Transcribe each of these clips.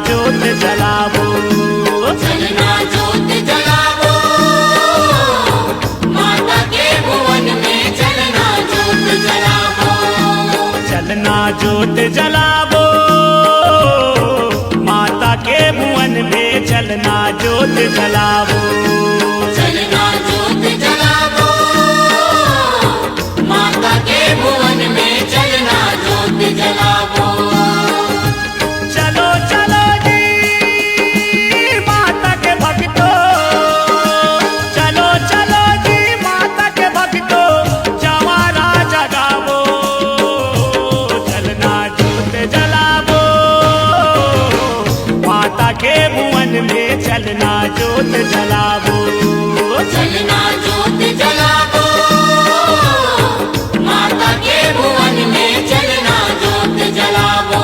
ज्योत जलावो, चलना ज्योत जलावो, माता के भुवन में चलना ज्योत जलावो, चलना ज्योत जलावो, माता के भुवन में चलना ज्योत जलावो, चलना ज्योत जलावो, माता के भुवन में चलना ज्योत जलावो। चलो चलो जी माता के भक्तों, चलो चलो जी माता के भक्तों, जवारा जगावो, चलना ज्योत जलावो, माता के भुवन में चलना ज्योत जलावो, चलना ज्योत जलावो, माता के भुवन में चलना ज्योत जलावो।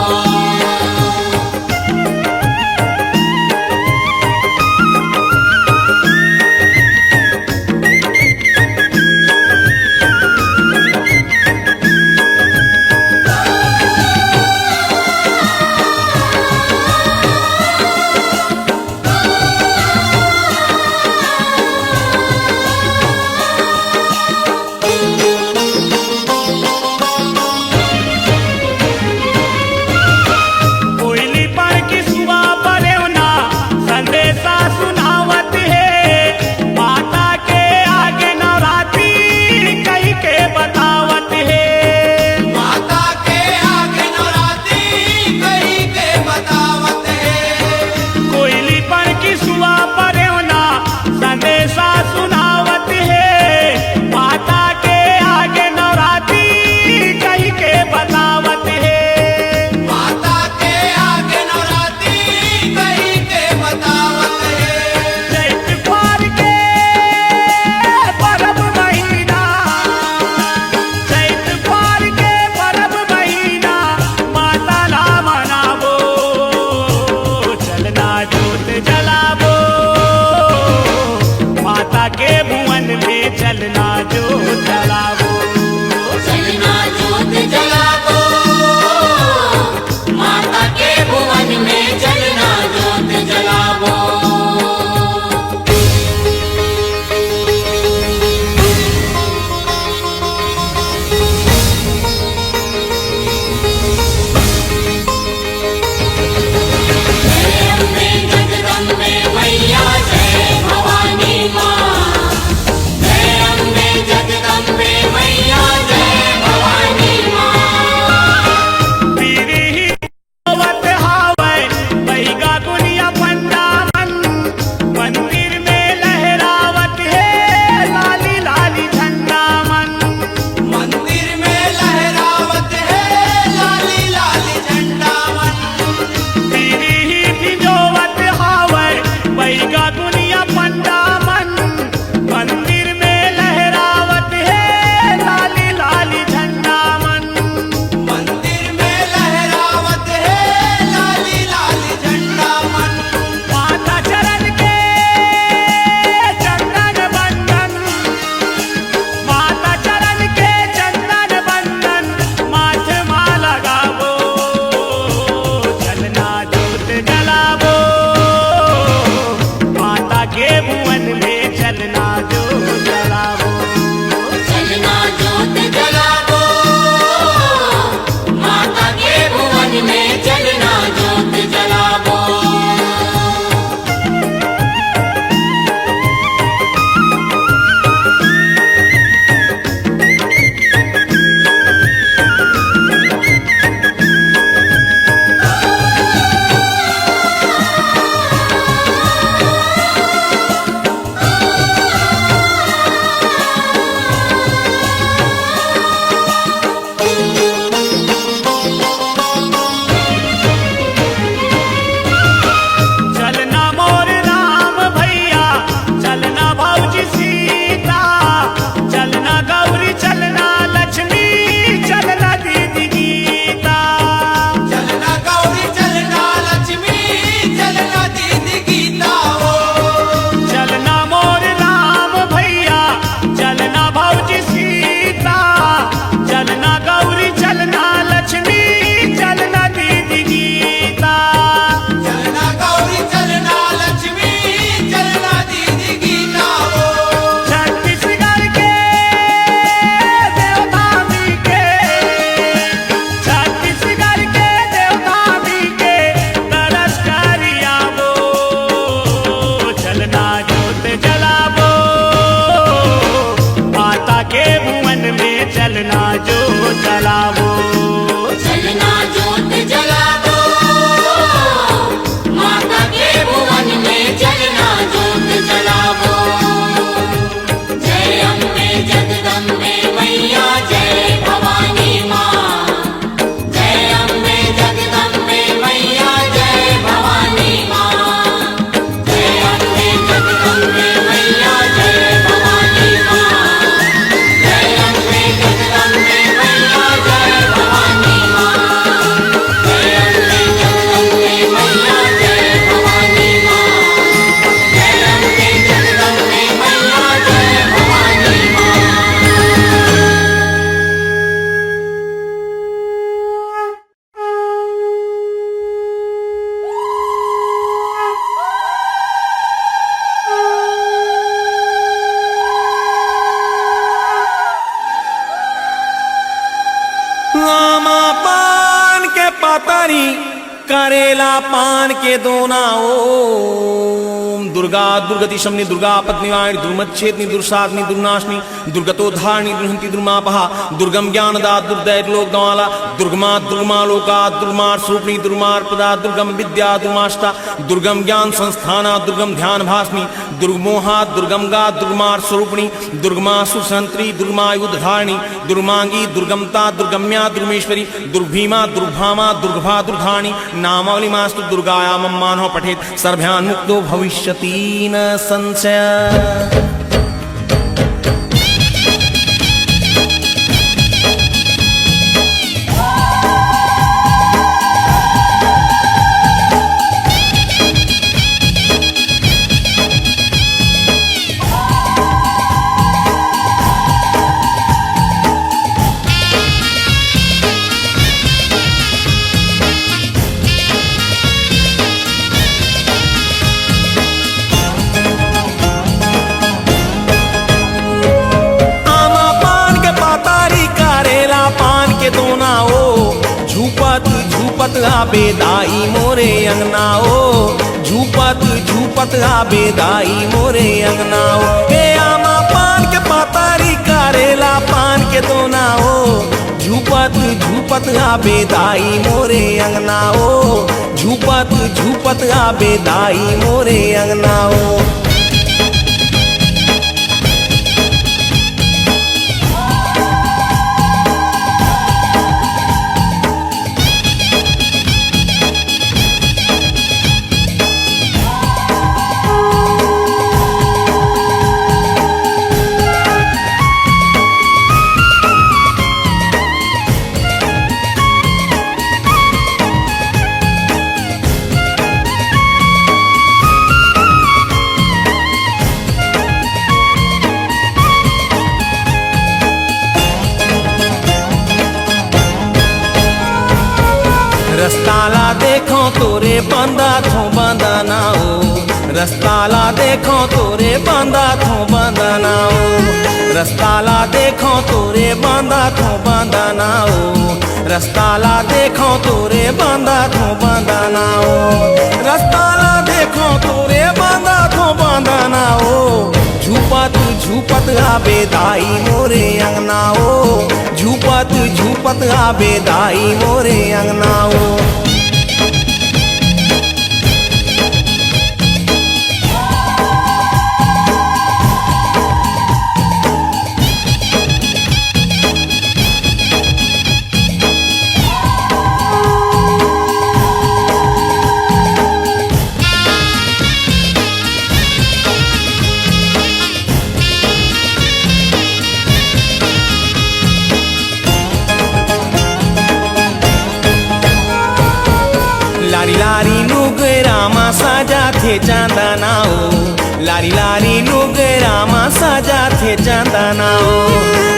पातारी करेला पान के दोना ओम दुर्गा दुर्गति शमनी दुर्गा पत्नीवाणी दुर्मच्छेदनी दुर्साधनी दुर्नाशनी दुर्गतोद्धारणी दुर्हंती दुर्मापहा दुर्गम ज्ञानदा दुर्दैत लोकदवाला दुर्गमा दुर्गमा लोका दुर्मार स्वरूपणी दुर्मार पदा दुर्गम विद्या दुर्माष्टा दुर्गम ज्ञान संस्थाना दुर्गम ध्यान भासनी दुर्गमोहा दुर्गमगा दुर्मार स्वरूपणी दुर्गमा सुसंत्री दुर्मायुधारिणी दुर्मांगी दुर्गमता दुर्गम्या दुर्मेश्वरी दुर्भीमा दुर्भामा दुर्गभा दुर्धानी नामावलिमास्तु दुर्गाया मम्मानो पठेत सर्भ्यान् मुक्तो भविष्यति न संशय। झूपत आबे दाई मोरे अंगना ओ झूपत झूपत आबे दाई मोरे अंगना ओ हे आमा पान के पातारी करेला पान के दोना ओ झूपत झूपत आबे दाई मोरे अंगना ओ झूपत झूपत आबे दाई मोरे अंगना ओ। रस्ताला देखो तोरे बंदा थो बंदना ओ रस्ताला देखो तोरे बंदा थो बंदना ओ रस्ताला देखो तोरे बंदा थो बंदना ओ रस्ताला देखो तोरे बंदा थो बंदना ओ रस्ताला देखो तोरे बंदा थो बंदना ओ झूपत झूपत आबे दाई मोरे अंगना ओ झूपत झूपत आबे दाई मोरे अंगना ओ। लारी लारी नुगरामा साजा थे चांदना ओ लारी लारी नुगरामा साजा थे चांदना ओ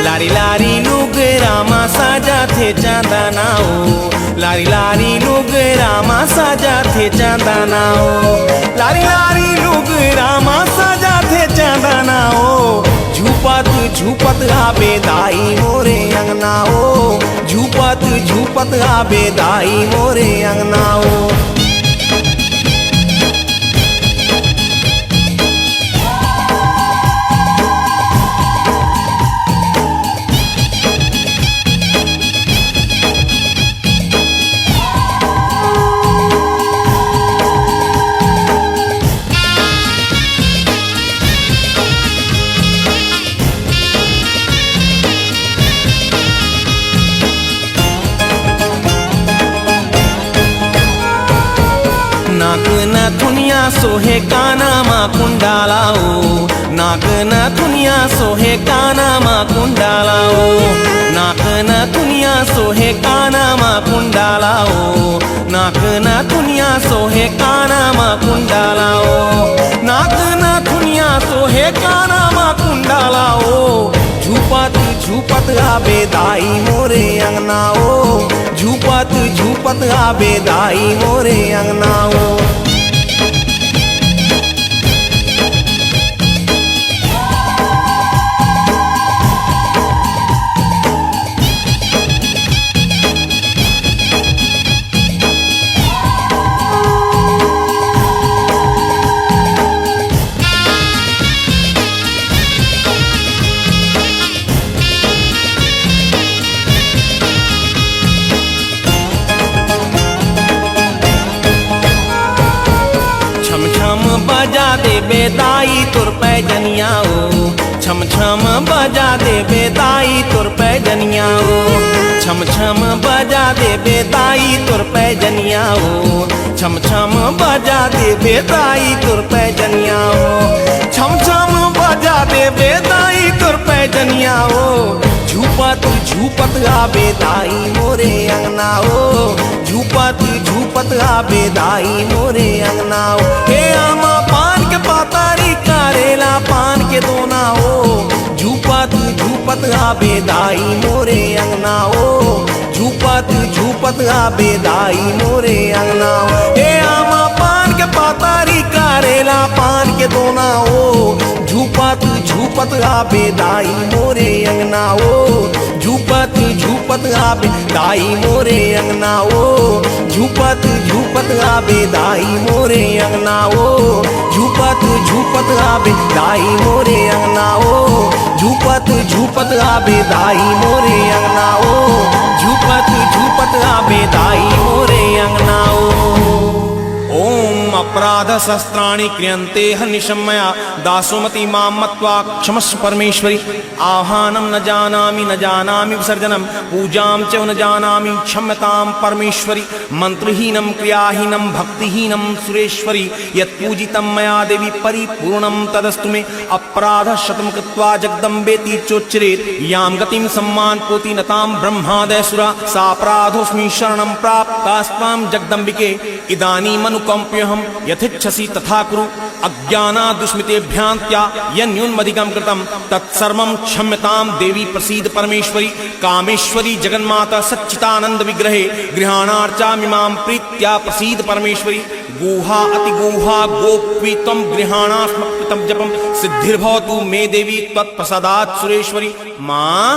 लारी लारी नुगरामा साजा थे चांदना ओ लारी लारी नुगरामा साजा थे चांदना ओ लारी लारी नुगरामा साजा थे चांदना ओ झूपत झूपत आबे दाई मोरे अंगना ओ झूपत झूपत आबे दाई मोरे अंगना ओ। नाक न थुनिया सोहे काना मा कुंडाला ओ नाक न थुनिया सोहे काना मा कुंडाला ओ नाक न थुनिया सोहे काना मा कुंडाला ओ नाक न थुनिया सोहे काना मा कुंडाला ओ नाक न थुनिया सोहे काना मा कुंडाला ओ झूपत झूपत आबे दाई मोरे अंगना ओ झूपत झूपत आबे दाई मोरे अंगना ओ। दाई तुर पैजनिया ओ छम छम बजा देवे दाई तुर पैजनिया ओ छम छम बजा देवे दाई तुर पैजनिया ओ छम छम बजा देवे दाई तुर पैजनिया ओ छम छम बजा देवे दाई तुर पैजनिया ओ झूपत झूपत आवे दाई मोरे अंगना ओ झूपत झूपत आवे दाई मोरे अंगना ओ हे आमा पान के पातारी करेला पान के दोना ओ झूपत झूपत आवे दाई मोरे अंगना ओ झूपत झूपत आवे दाई मोरे अंगना ओ हे आमा पान के पातारी करेला पान के दोना ओ झूपत झूपत आवे दाई मोरे अंगना ओ झूपत झूपत आवे दाई मोरे अंगना ओ झूपत झूपत आवे दाई मोरे अंगना ओ झूपत झूपत आवे दाई मोरे अंगना ओ झूपत झूपत आवे दाई मोरे अंगना ओ झूपत झूपत आवे दाई मोरे अंगना ओ ओम अपराध शस्त्राणि क्रियन्ते हनिशमया दासोमति मां मत्वा क्षमस्व परमेश्वरी आह्वानं न जानामि विसर्जनं पूजां च न जानामि क्षम्यतां परमेश्वरी मंत्रहीनं क्रियाहीनं भक्तिहीनं सुरेश्वरी यत्पूजितं मया देवी परिपूर्णं तदस्तु मे अपराध शतं कृत्वा जगदम्बेति चोच्चरेत् यां गतिं सम्मानपोति नतां ब्रह्मादयसुरा सापराधोऽस्मि शरणं प्राप्तास्त्वां जगदम्बिके इदानीमनुकम्प्यहं यथेच्छसि तथा कुरु अज्ञानादुष्मितेभ्यान्त्या यन्यूनमधिकं कृतं तत्सर्वं क्षम्यतां देवी प्रसीद परमेश्वरी कामेश्वरी जगन्माता सच्चिदानंद विग्रहे गृहाणार्चामिमां प्रीत्या प्रसीद परमेश्वरी गुहा अतिगुहा गोप्वी त्वं गृहाणास्मकृतं जपं सिद्धिर्भवतु मे देवी त्वत्प्रसादात् सुरेश्वरी मां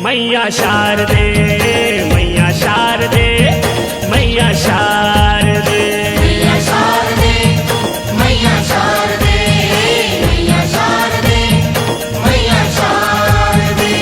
मैया शारदे मैया शारदे मैया शारदे मैया शारदे मैया शारदे मैया शारदे मैया शारदे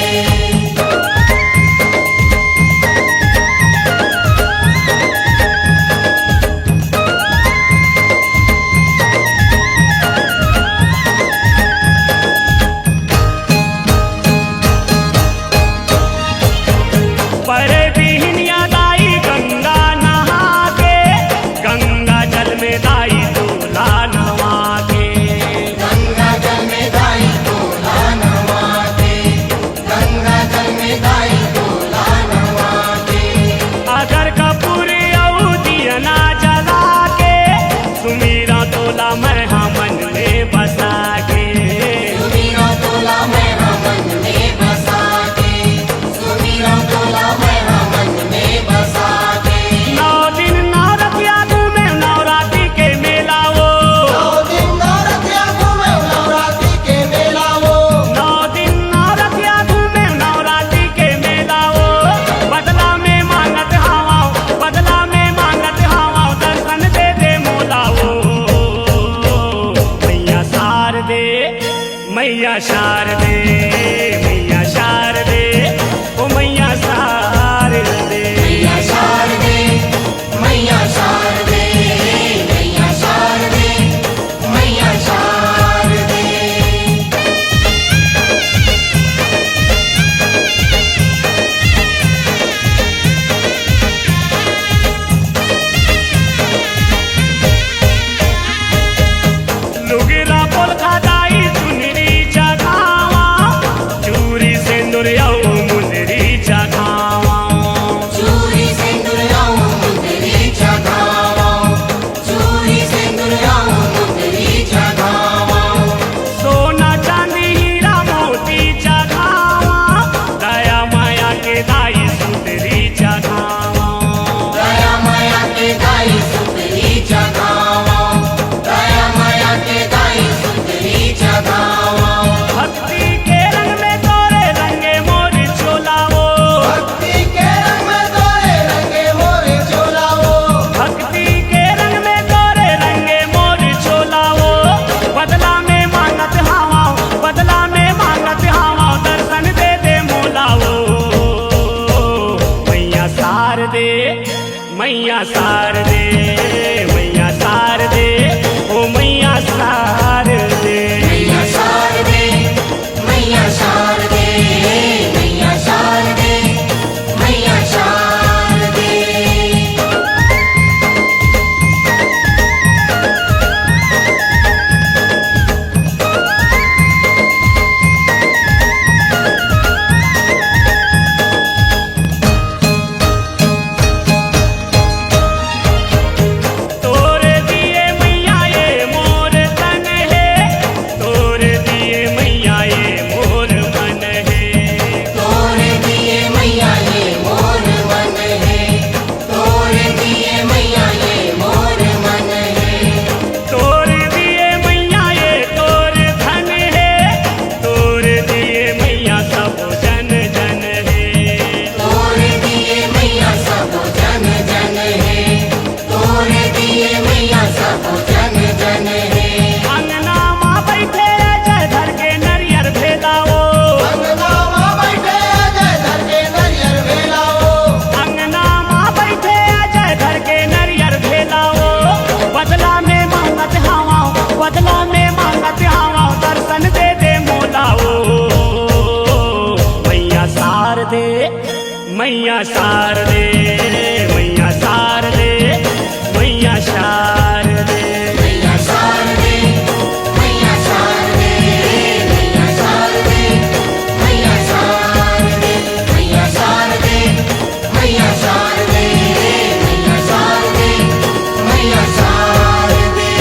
पर बिहनिया दाई गंगा नहा के गंगा जल में दाई दूल्हा नवा के गंगा जल में दाई दूल्हा नवा के गंगा जल में दाई दूल्हा नवा के अगर कपूर औ दिया ना जला के सुमीरा तोला मैं मन में बसा के सुमीरा तोला मैं मन में बसा के सुमीरा तोला मैं मन में बसा के 9 दिन नवरतिया घूमे नवरात्रि के मेला वो 9 दिन नवरात्रि घूमे नवरात्रि के मेला वो 9 दिन नवरतिया घूमे नवरात्रि के मेला वो बदला में मांगत हवा बदला में मांगत हवा दर्शन दे दे मोला वो मैया शारदे मैया शारदे मैया शारदे ओ मैया मैया शारदे मैया शारदे ओ मैया शारदे मैया शारदे मैया शारदे मैया शारदे मैया शारदे तोरे दिए मैया ये मोर तन है तोरे दिए मैया ये मोर मन है तोरे दिए मैया ये मोर मन है तोरे दिए मैया ये मोर मन है तोरे दिए मैया ये तोर धन है तोरे दिए मैया सब जन जन है तोरे दिए मैया सब जन जन है तोरे दिए मैया सब जन जन है अंगना माँ बैठे जय धर के नरियर भेलाओ अंगना माँ बैठे जय धर के नरियर भेलाओ अंगना माँ बैठे जय धर के नरियर भेलाओ बदला में मांगत हावाओ बदला में मांगत हावाओ दर्शन दे दे मोलाओ मैया शारदे मैया शारदे मैया शारदे मैया शारदे मैया शारदे मैया शारदे मैया शारदे मैया शारदे मैया शारदे मैया शारदे मैया शारदे मैया शारदे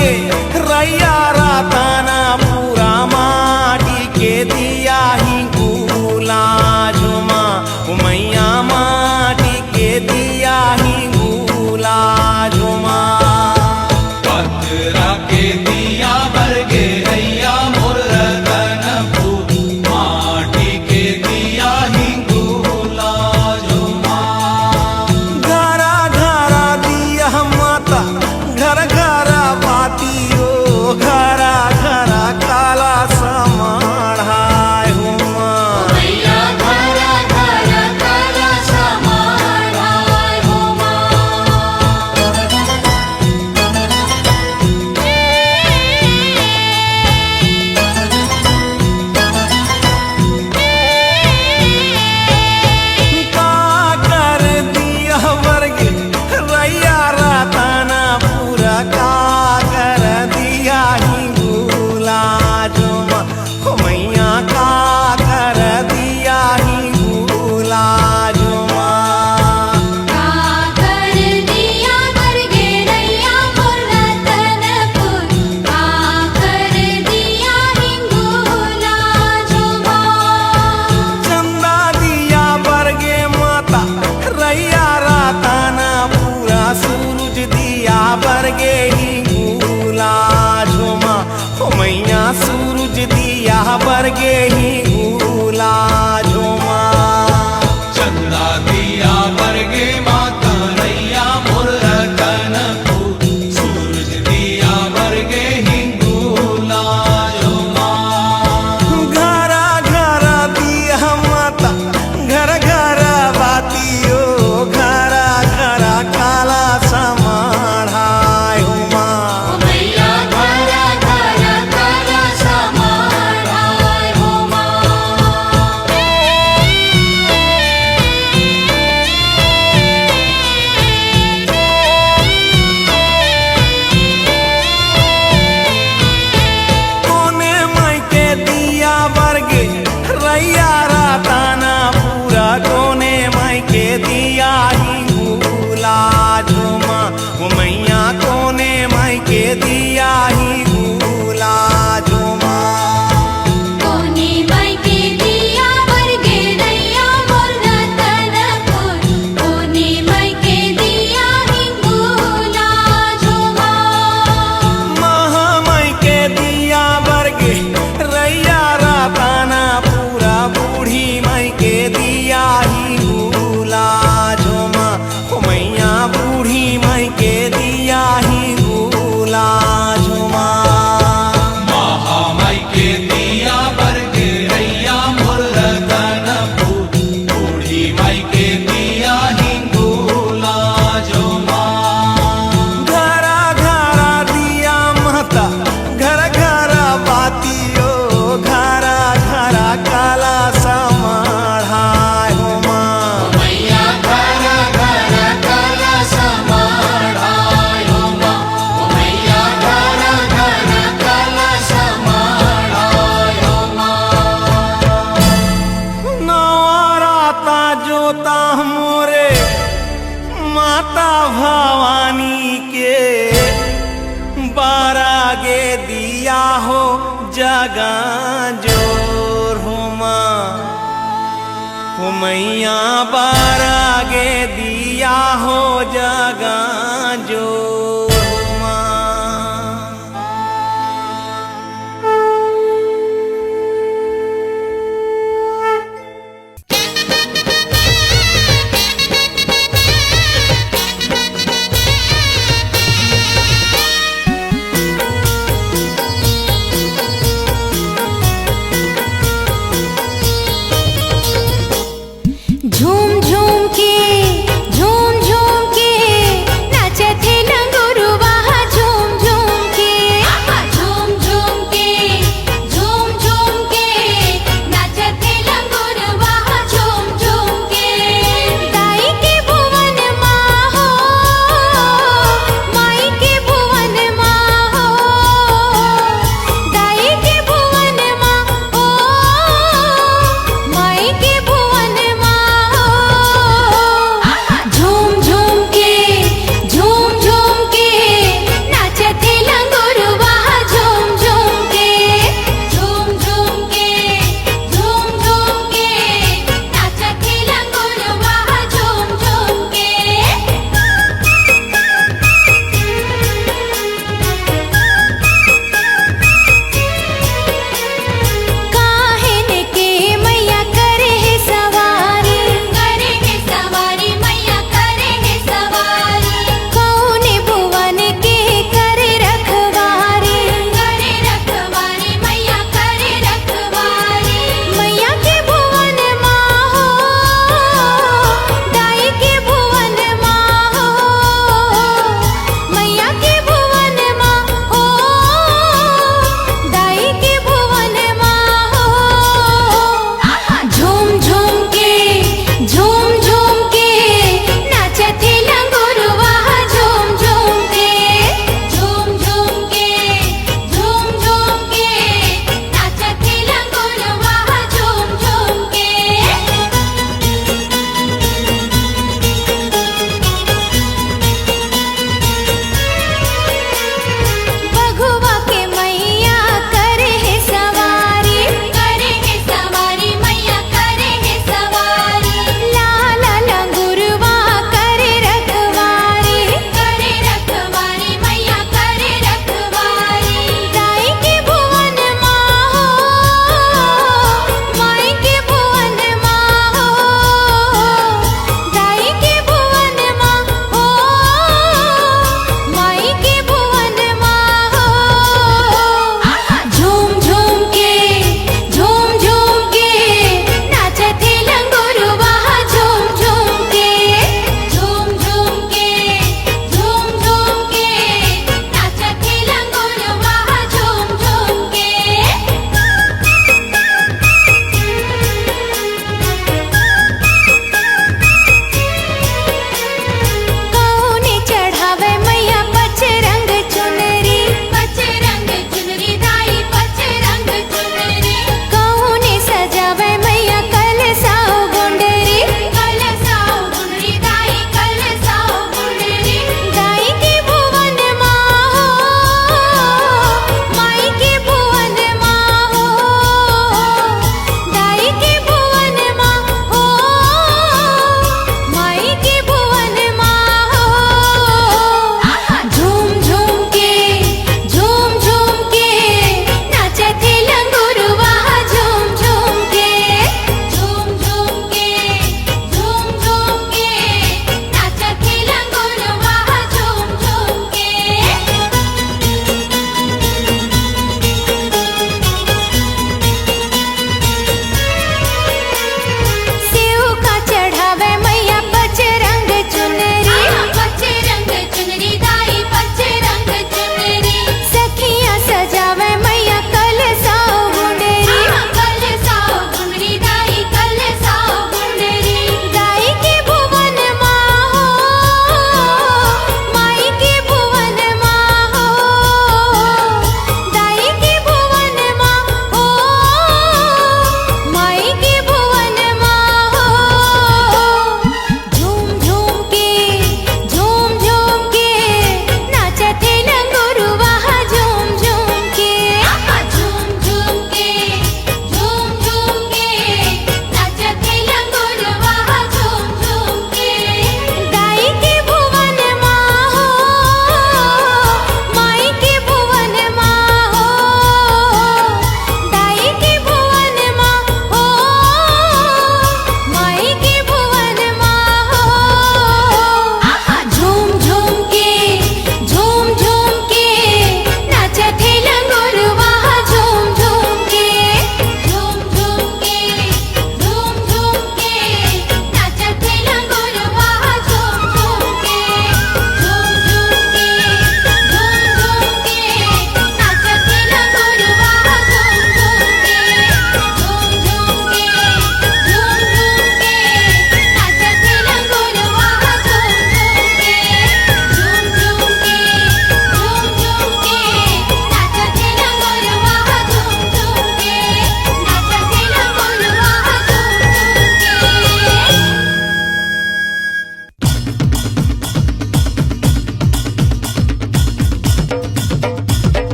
वर्गे रैया राताना पूरा माटी के दिया ही गुला झुमा मैया माटी के दिया ही गुला झुमा पत्रा के दिया वर्गे रैया मोर रतनपुर माटी के दिया ही गुला झुमा घरा घरा दिया माता घर घरा बातियो घरा घरा काला समाढ़ाय हुमा मैया घरा घरा काला समाढ़ाय हो का कर दिया वर्गे रैया राताना पूरा का कर दिया ही गुला झुमा मैया का कर दिया ही गुला झुमा का कर दिया वर्गे रैया मोर रतनपुर का कर दिया हिंगोला झुमा चंदा दिया वर्गे माता रैया राताना पूरा सूरज दिया वर्गे ही गुला झुमा मैया सूरज दिया वर्गे ही गुला झुमा चंदा दिया वर्गे माता रैया मोर रतनपुर सूरज दिया वर्गे हिंगोला झुमा घरा घरा दिया माता घर घरा बातियो घरा घरा काला समाढ़ाय हुमा मैया घरा घरा काला समाढ़ाय हो कोने माई के दिया वर्गे रैया राताना पूरा कोने माई के दिया ही गुला झुमा मैया कोने माई के दिया ही गुला झुमा कोने माई के दिया वर्गे रैया मोर रतनपुर कोने माई के दिया हिंगोला झुमा महामाई के दिया वर्गे रैया राताना पूरा बूढ़ी माई के दिया ही गुला झुमा मैया बूढ़ी माई के दिया ही गुला झुमा महामाई के दिया वर्गे रैया मोर रतनपुर बूढ़ी माई के दिया हिंगोला झुमा घरा घरा दिया माता घर घरा बातियो घरा घरा काला समाढ़ाय हुमा मैया घरा घरा काला समाढ़ाय हो मैया घरा घरा काला समाढ़ाय हो नवराता जोता मोरे माता भवानी के बारागे दिया हो जगा जोर हुमा मैया बारागे दिया हो जगा जोर हुमा झूम झूम के नाच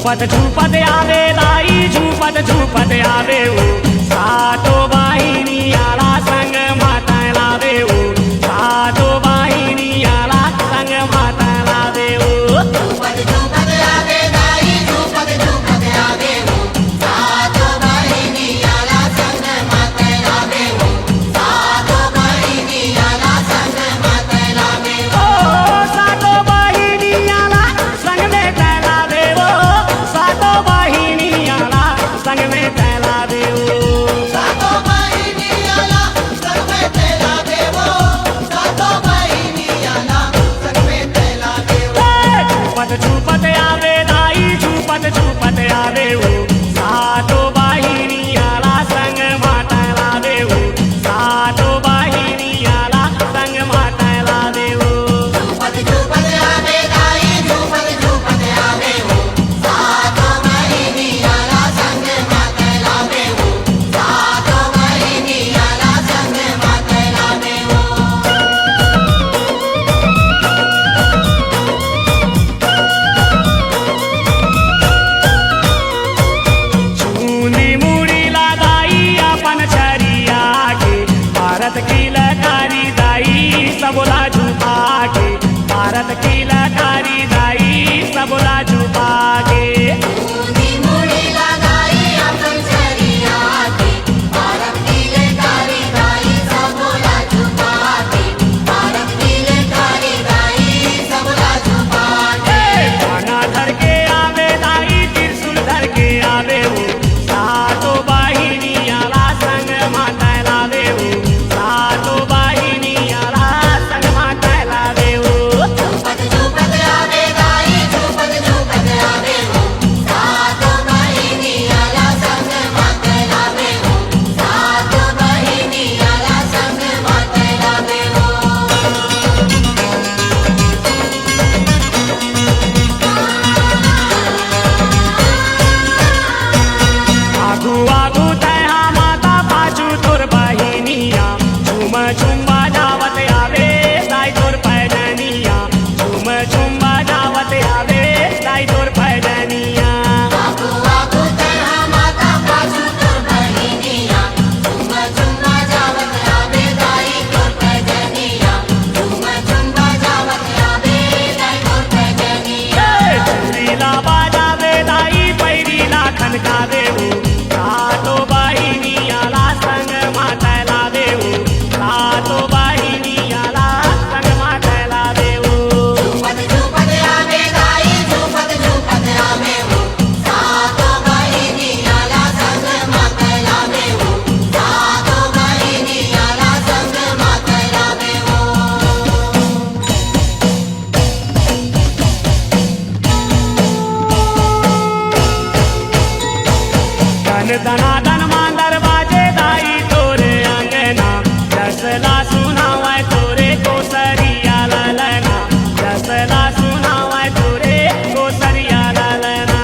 झुपत आवे दाई झुपत आवे ओ सातो बाहिनी आला संग माता लावे ओ सातो बाहिनी आला संग माता लावे ओ झुपत झुपत आवे दाई झुपत आवे हो सातो बहिणी आला संग माते लावे हो सातो बहिणी आला संग माते लावे हो ओ सातो बाहिनी आला संग में तैलावे ओ सातो बाहिनी आला संग में तैलावे ओ सातो बहिणी आला संग में लावे हो सातो बहिणी आला संग में लावे हो झुपत आवे दाई झुपत आवे ओ सातो बाहिनी आला संग माता लावे ओ सातो बाहिनी आला संग माता लावे ओ झुपत आवे दाई झुपत आवे हो सातो बहिणी आला संग माते लावे हो सातो बहिणी आला संग माते लावे हो चूनी मुड़ी लगाई अपन छरिया के भारत की लकारी दाई सबला झुका के भारत की लकारी दाई सबला झुका के ऊनी मुड़ी लगाई अपन छरिया के भारत की लेकारी दाई सबला झुका के भारत की लेकारी दाई सबला झुका के खाना धर के आवे दाई त्रिशूल धर के आवे हो सातो बाहिनी आला संग माता लावे हो सातो बाहिनी आला संग माता लावे हो झुपत आवे दाई झुपत आवे हो सातो बहिणी आला संग माते लावे हो सातो बहिणी आला संग माते लावे हो आगू आगू तैहा माता पाछू तोर बहिनिया झूम झूम बाजावत आवे दाई तोर पैजनिया झूम झूम बाजावत आवे दाई तोर पैजनिया आगू आगू तेरा माता पाछू तोर बहिनिया झुम जावत आवे दाई तोर पैजनिया झुम जावत आवे दाई तोर पैजनिया चूड़ीला बाजावे दाई पैरीला खनकावे हो सातो बाहिनी आला संग माता लावे हो सातो बाहिनी आला संग माता लावे हो झुपत आवे दाई झुपत आवे हो सातो बहिनी आला संग माते लावे हो सातो बहिनी आला संग माते लावे हो धन धनाधन मांदर बाजे दाई तोरे अंगना दसला सुनावा तोरे कोसरिया ललना दसला सुनावा तोरे कोसरिया ललना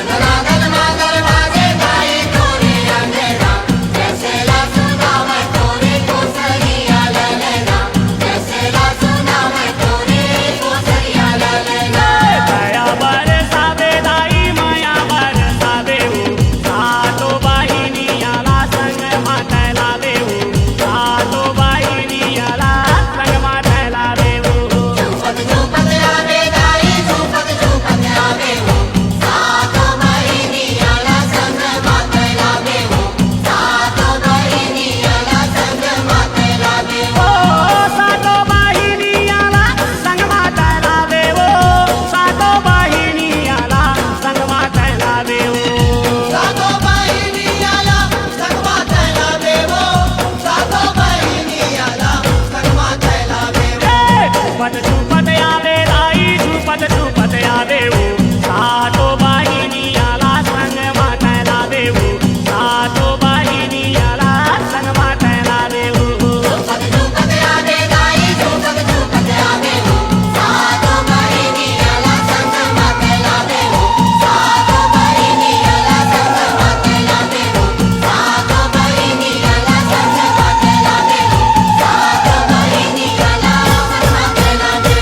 धनाधन मांगर बाजे दाई तोरे अंगना जैसेला सुनावे तोरे कोसरिया ललना जैसेला सुनावे तोरे कोसरिया ललना दया बरसावे दाई माया बरसावे हो सातो बाहिनी आला संग माता लावे हो सातो बाहिनी आला संग माता लावे हो झुपत आवे दाई झुपत आवे हो सातो बहिनी आला संग माते लावे हो सातो बहिनी आला संग माते लावे हो ओ सातो बाहिनी आला संग माता लावे हो सातो बाहिनी आला संग माता लावे हो सातो बहिनी आला संग माते लावे हो सातो बहिनी आला संग माते लावे हो झुपत आवे दाई झुपत आवे हो सातो बाहिनी आला संग माता लावे हो सातो बाहिनी आला संग माता लावे हो झुपत आवे दाई झुपत आवे हो सातो बहिनी आला संग माते लावे हो सातो बहिनी आला संग माते लावे हो सातो बहिनी आला संग माते लावे हो सातो बहिनी आला संग माते लावे हो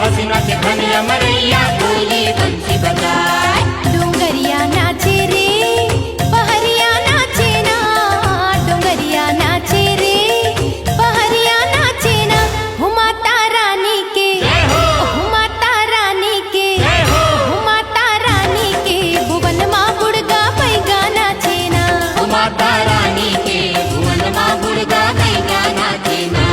हसी नाचे खनिया मरैया बोली बंसी बजाए डोंगरिया नाचे रे पहरिया नाचे ना डोंगरिया नाचे रे पहरिया नाचे ना हो माता रानी के हो माता रानी के हो माता रानी के भुवन माँ गुड़गा पैगा नाचे ना ओ माता रानी के भुवन माँ गुड़गा गैया नाचे ना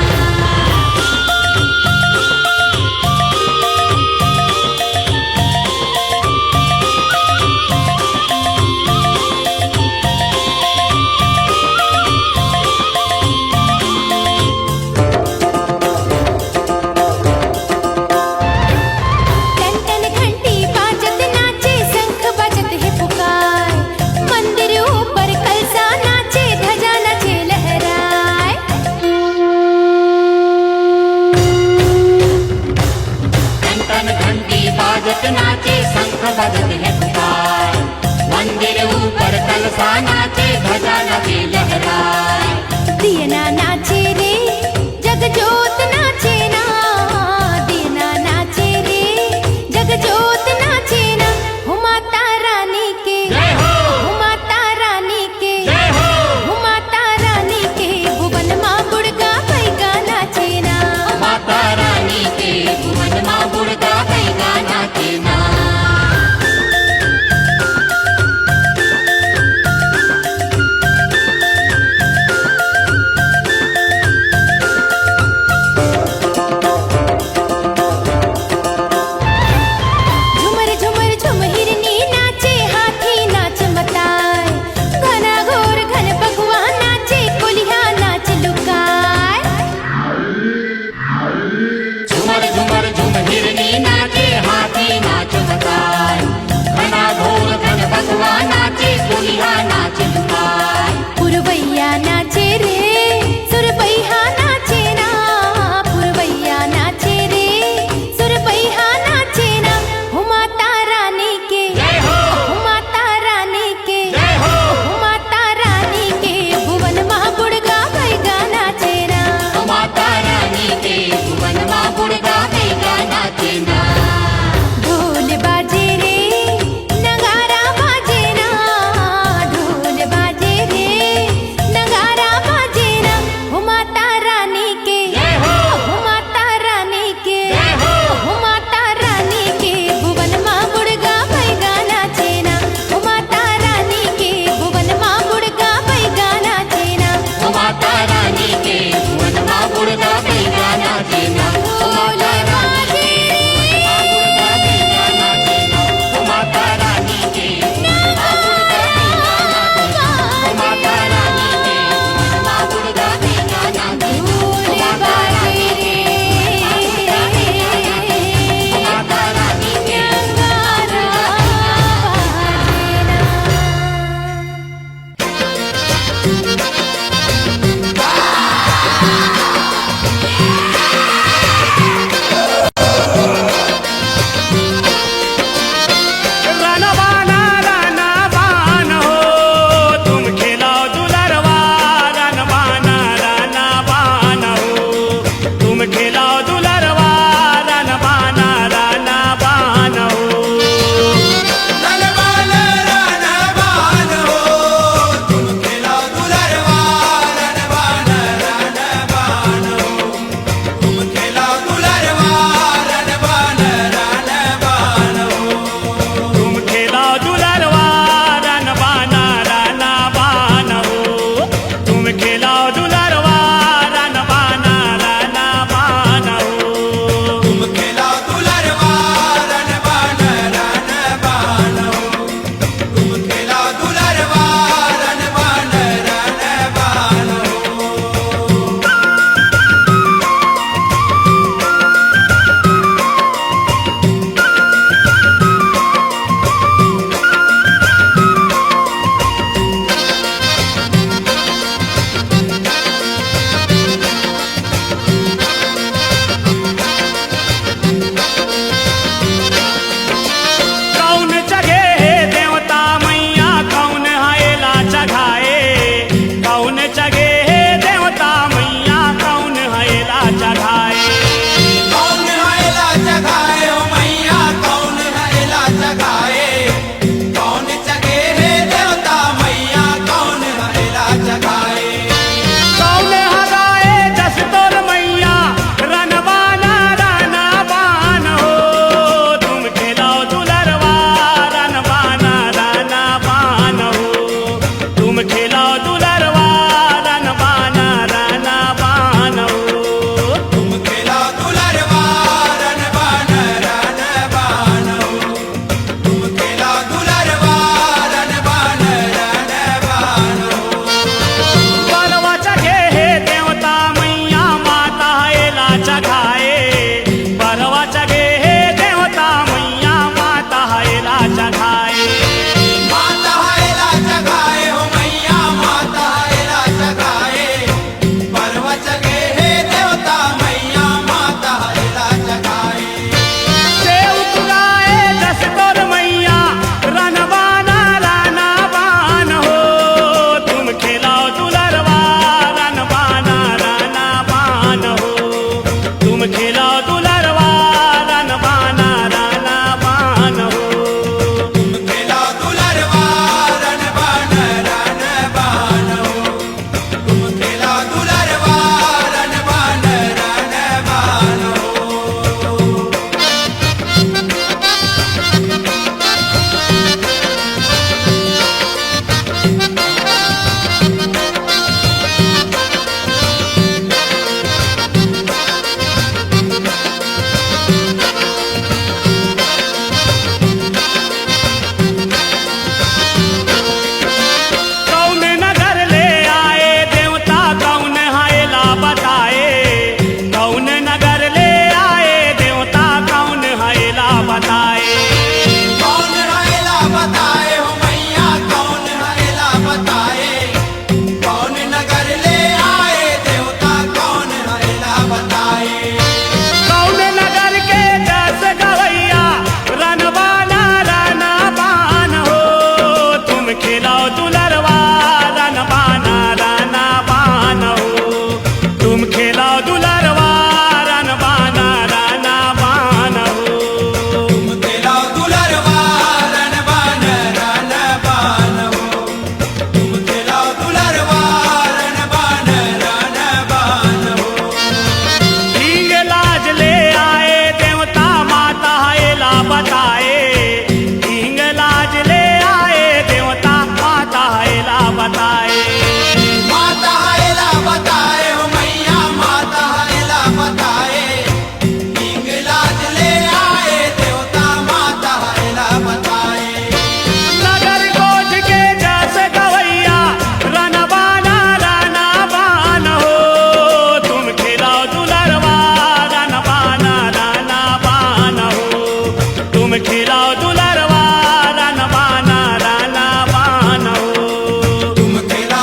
खेलाओ दुलरवा रन बाना राना बान हो तुम खेला दुलरवा रन बान रन बान हो तुम खेला दुलरवा रन बान रन बान हो परवा चघे हे देवता मैया माता हेला चघाए परवा चघे हे देवता मैया माता हेला चघाए माता हैला जगाए हो मैया माता हैला जगाए पर्व जगे हे देवता मैया माता हैला जगाए देव तुलाए जस तोर मैया रनबाना राना बान हो तुम खेलाओ दुलरवा रनबाना राना बान हो तुम खेलाओ दुलरवा रनबाना राना बान हो तुम खेला दुलरवा रन बान हो तुम खेला दुलरवा रन बान हो कौन नगर ले आए देवता कौन हायला बताए कौन नगर ले आए देवता कौन हायला बताए कौन हैला बताए हो मैया कौन हैला बताए कौन नगर ले आए देवता कौन हैला बताए कौन नगर के जस गवैया रनबाना राना बान हो तुम खेलाओ दुलरवा रनबाना राना बान हो तुम खेलाओ दुलरवा रनबाना राना बान हो तुम खेला दुलरवा रन बान हो तुम खेला दुलरवा रन बान हो हींग लाज ले आए देवता माता हेला बताए हींग लाज ले आए देवता माता हेला बताए माता हैला बताए हो मैया माता हैला बताए इंगलाज ले आए देवता माता हैला बताए नगर कोट के जस गवैया रनबाना राना बान हो तुम खेलाओ दुलरवा रनबाना राना बान हो तुम खेलाओ दुलरवा रनबाना राना बान हो तुम खेला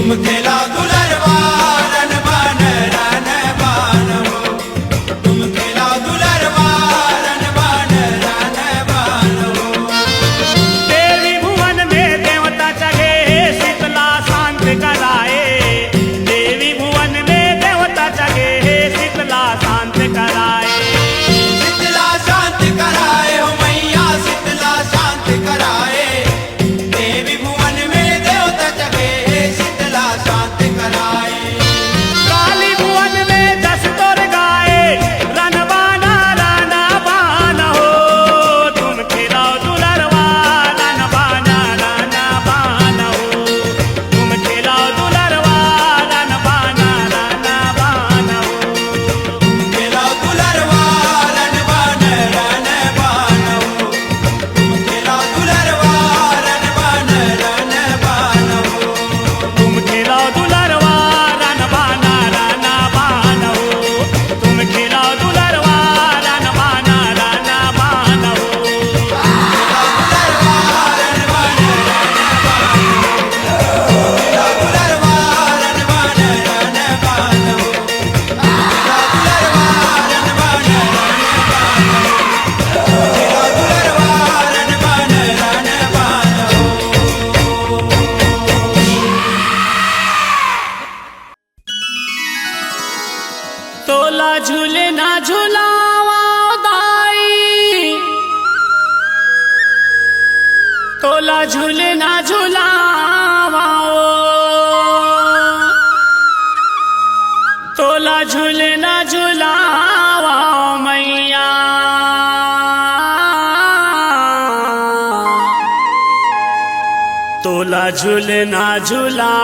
तुम खेला दुलरवा रन बन हो तुम खेला दुलरवा रन बन हो देवी भुवन में देवता जगे शीतला शांत कराए देवी भुवन में देवता जगे शीतला शांत कराए शीतला शांत कराए हो मैया शीतला शांत कराए देवी भुवन में देवता जगे शीतला शांत कराए काली भुवन में दस तोर गाए रनबाना राना बान हो तुम खेला दुलरवा रनबाना राना बान हो तुम खेला दुलरवा रनबाना राना बान हो खेला दुलरवा रन बन हो तुम खेला दुलरवा रन बन हो तुम खेला दुलरवा रनबाना राना बान हो तुम खेला दुलरवा रनबाना राना बान हो तोला झूले ना झूलावा दाई तोला झूले ना झूलावा तोला झूले ना झूलावा मैया तोला झूले ना झूलावा